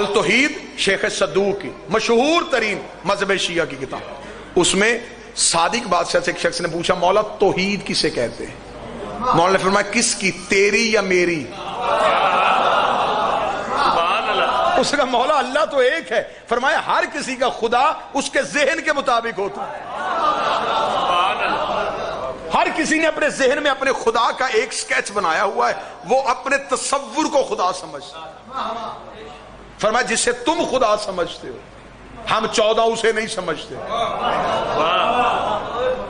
التوحید شیخ صدوق کی مشہور ترین مذہب شیعہ کی کتاب، اس میں صادق بادشاہ سے ایک شخص نے پوچھا مولا توحید کسے کہتے ہیں؟ مولا نے فرمایا کس کی، تیری یا میری؟ اس نے کہا مولا اللہ تو ایک ہے۔ فرمایا ہر کسی کا خدا اس کے ذہن کے مطابق ہوتا ہے، ہر کسی نے اپنے ذہن میں اپنے خدا کا ایک سکیچ بنایا ہوا ہے، وہ اپنے تصور کو خدا سمجھتا ہے۔ فرمایا جسے تم خدا سمجھتے ہو ہم 14 اسے نہیں سمجھتے۔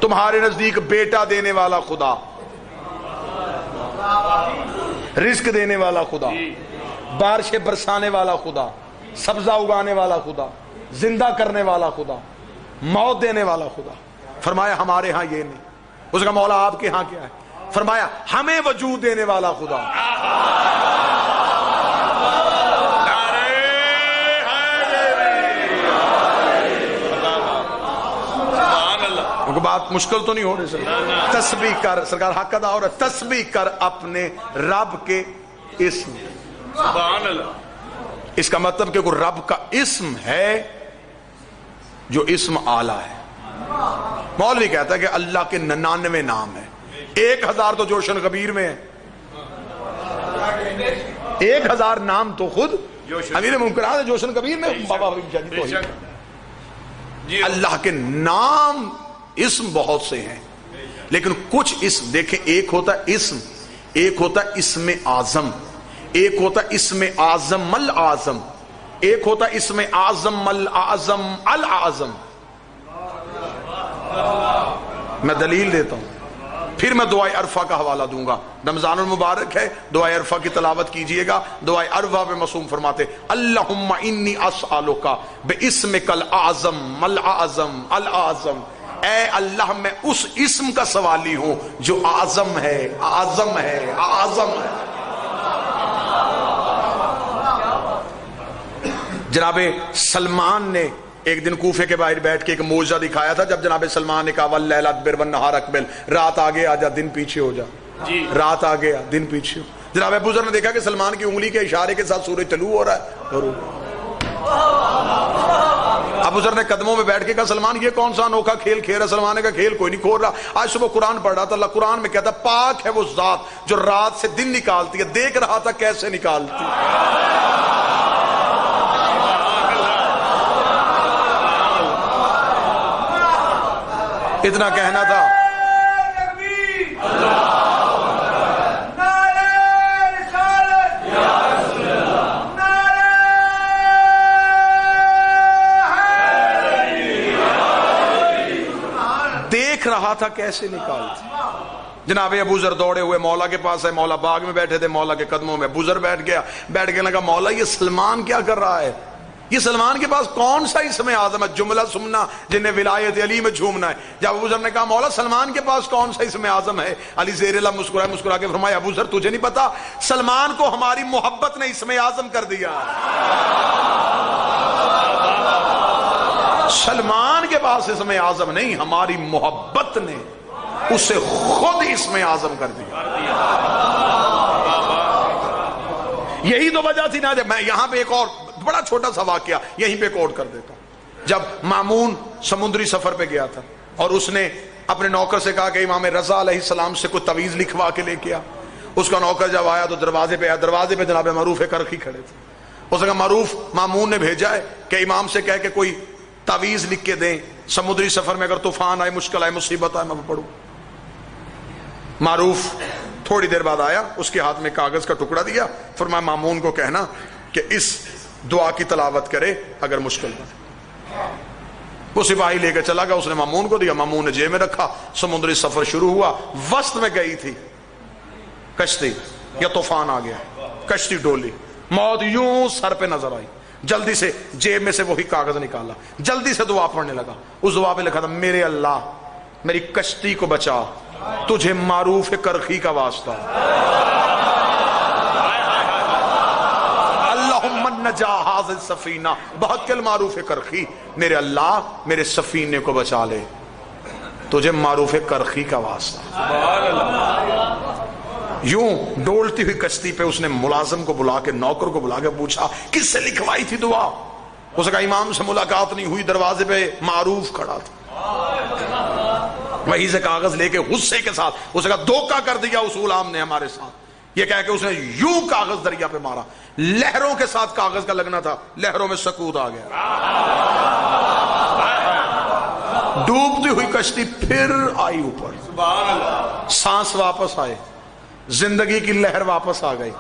تمہارے نزدیک بیٹا دینے والا خدا، رزق دینے والا خدا، بارشیں برسانے والا خدا، سبزہ اگانے والا خدا، زندہ کرنے والا خدا، موت دینے والا خدا۔ فرمایا ہمارے ہاں یہ نہیں۔ اس کا مولا آپ کے ہاں کیا ہے؟ فرمایا ہمیں وجود دینے والا خدا۔ بات مشکل تو نہیں ہو رہی سر؟ تسبیح کر، سرکار حق ادا ہو رہا ہے، تسبیح کر اپنے رب کے اسم۔ سبحان اللہ۔ اس کا مطلب کہ کوئی رب کا اسم ہے جو اسم اعلیٰ ہے۔ مولوی کہتا ہے کہ اللہ کے 99 نام ہیں، 1000 تو جوشن کبیر میں ہے، 1000 نام تو خود امیر ممکنات ہے جوشن کبیر میں۔ بابا اللہ کے نام اسم بہت سے ہیں، لیکن کچھ اسم دیکھیں، ایک ہوتا ہے اسم، ایک ہوتا ہے اسم اعظم، ایک ہوتا ہے اسم اعظم الاعظم، ایک ہوتا ہے اسم اعظم الاعظم الاعظم۔ میں دلیل دیتا ہوں، پھر میں دعائے عرفہ کا حوالہ دوں گا۔ رمضان المبارک ہے، دعائے عرفہ کی تلاوت کیجئے گا۔ دعائے عرفہ پہ معصوم فرماتے اللہم انی اسألک باسمک الاعظم الاعظم الاعظم، اے اللہ میں اس اسم کا سوالی ہوں جو اعظم ہے، اعظم ہے، اعظم ہے۔ جناب سلمان نے ایک دن کوفے کے باہر بیٹھ کے ایک معجزہ دکھایا تھا، جب جناب سلمان نے کہا واللیل ادبر والنہار اقبل، رات آگے آ جا دن پیچھے ہو جا، رات آگے آ دن پیچھے ہو۔ جناب ابو ذر نے دیکھا کہ سلمان کی انگلی کے اشارے کے ساتھ سورج طلوع ہو رہا ہے۔ ابو ذر نے قدموں میں بیٹھ کے کہا سلمان یہ کون سا انوکھا کھیل کھیل رہا؟ سلمان نے کہا کھیل کوئی نہیں کھول رہا، آج صبح قرآن پڑھ رہا تھا، اللہ قرآن میں کہتا پاک ہے وہ ذات جو رات سے دن نکالتی ہے، دیکھ رہا تھا کیسے نکالتی۔ اتنا کہنا تھا۔ دیکھ رہا تھا کیسے نکالتی۔ جناب ابو ذر دوڑے ہوئے مولا کے پاس ہے، مولا باغ میں بیٹھے تھے، مولا کے قدموں میں ابو ذر بیٹھ کے لگا مولا یہ سلمان کیا کر رہا ہے؟ یہ سلمان کے پاس کون سا اسم اعظم ہے؟ جملہ سننا جنہیں ولایت علی میں جھومنا ہے۔ جب ابو ذر نے کہا مولا سلمان کے پاس کون سا اسم اعظم ہے؟ علی زیر اللہ مسکرا کے فرمایا ابو ذر تجھے نہیں پتا، سلمان کو ہماری محبت نے اسم اعظم کر دیا۔ سلمان کے پاس اسم اعظم نہیں، ہماری محبت نے اسے خود اسم اعظم کر دیا۔ یہی تو وجہ تھی نا۔ جب میں یہاں پہ ایک اور بڑا چھوٹا سا واقعہ یہیں پہ کوٹ کر دیتا ہوں۔ جب مامون سمندری سفر پہ گیا تھا اور اس نے اپنے نوکر سے کہا کہ امام رضا علیہ السلام سے کوئی تعویذ لکھوا کے لے کے آ۔ اس کا نوکر جب آیا تو دروازے پہ آیا، دروازے پہ جناب معروف کرخی کھڑے تھے۔ اس نے کہا معروف مامون نے بھیجا ہے کہ امام سے کہہ کہ کوئی تعویذ لکھ کے دیں، سمندری سفر میں اگر طوفان آئے، مشکل آئے، مصیبت آئے میں پڑھوں۔ معروف تھوڑی دیر بعد آیا، اس کے ہاتھ میں کاغذ کا ٹکڑا دیا، فرمایا مامون کو کہنا کہ اس دعا کی تلاوت کرے اگر مشکل بنے۔ وہ سپاہی لے کے چلا گیا، اس نے مامون کو دیا، مامون نے جیب میں رکھا۔ سمندری سفر شروع ہوا، وسط میں گئی تھی کشتی، یا طوفان آ گیا، کشتی ڈولی، موت یوں سر پہ نظر آئی۔ جلدی سے جیب میں سے وہی کاغذ نکالا، جلدی سے دعا پڑھنے لگا۔ اس دعا پہ لکھا تھا میرے اللہ میری کشتی کو بچا، تجھے معروف کرخی کا واسطہ، اللہم نجا حاضر السفینہ بحق المعروف کرخی، میرے اللہ میرے سفینے کو بچا لے، تجھے معروف کرخی کا واسطہ۔ یوں ڈولتی ہوئی کشتی پہ اس نے ملازم کو بلا کے، نوکر کو بلا کے پوچھا کس سے لکھوائی تھی دعا؟ اس نے کہا امام سے ملاقات نہیں ہوئی، دروازے پہ معروف کھڑا تھا، وہیں سے کاغذ لے کے غصے کے ساتھ اس نے کہا دھوکہ کر دیا اس غلام نے ہمارے ساتھ، یہ کہہ کے اس نے یوں کاغذ دریا پہ مارا، لہروں کے ساتھ کاغذ کا لگنا تھا، لہروں میں سکوت آ گیا، ڈوبتی ہوئی کشتی پھر آئی اوپر، سانس واپس آئے، زندگی کی لہر واپس آ گئی،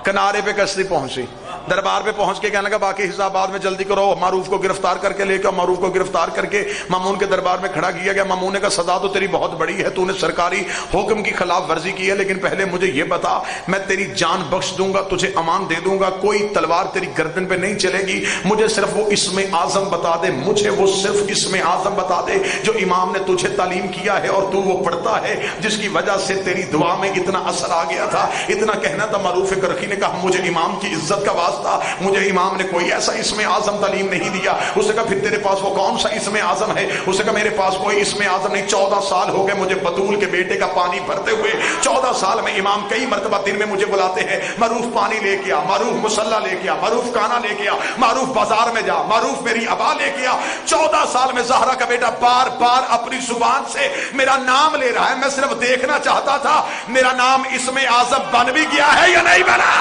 کنارے پہ کشتی پہنچی، دربار پہ پہنچ کے کہنے لگا باقی حساب بعد میں جلدی کرو، معروف کو گرفتار کر کے لے کے، معروف کو گرفتار کر کے مامون کے دربار میں کھڑا کیا گیا۔ مامون نے کہا سزا تو تیری بہت بڑی ہے، تو نے سرکاری حکم کی خلاف ورزی کی ہے، لیکن پہلے مجھے یہ بتا، میں تیری جان بخش دوں گا، تجھے امان دے دوں گا، کوئی تلوار تیری گردن پہ نہیں چلے گی، مجھے صرف وہ اسم اعظم بتا دے، مجھے وہ صرف اسم اعظم بتا دے جو امام نے تجھے تعلیم کیا ہے اور تو وہ پڑھتا ہے، جس کی وجہ سے تیری دعا میں اتنا اثر آ گیا تھا۔ اتنا کہنا تھا، معروف کرخی نے کہا مجھے امام کی عزت کا واسطہ، مجھے امام نے کوئی ایسا اسم اعظم تعلیم نہیں دیا۔ اس نے کہا پھر تیرے پاس وہ کون سا اسم اعظم ہے؟ اس نے کہا میرے پاس کوئی اسم اعظم نہیں، 14 سال ہو گئے مجھے بطول کے بیٹے کا پانی بھرتے ہوئے، 14 سال میں امام کئی مرتبہ دن میں مجھے بلاتے ہیں، معروف پانی لے کے آ، معروف مصلی لے کے آ، معروف کھانا لے کے آ، معروف بازار میں جا، معروف میری ابا لے کے آ۔ 14 سال میں زہرا کا بیٹا بار بار اپنی زبان سے میرا نام لے رہا ہے، میں صرف دیکھنا چاہتا تھا میرا نام اسم اعظم بن بھی گیا ہے یا نہیں بنا۔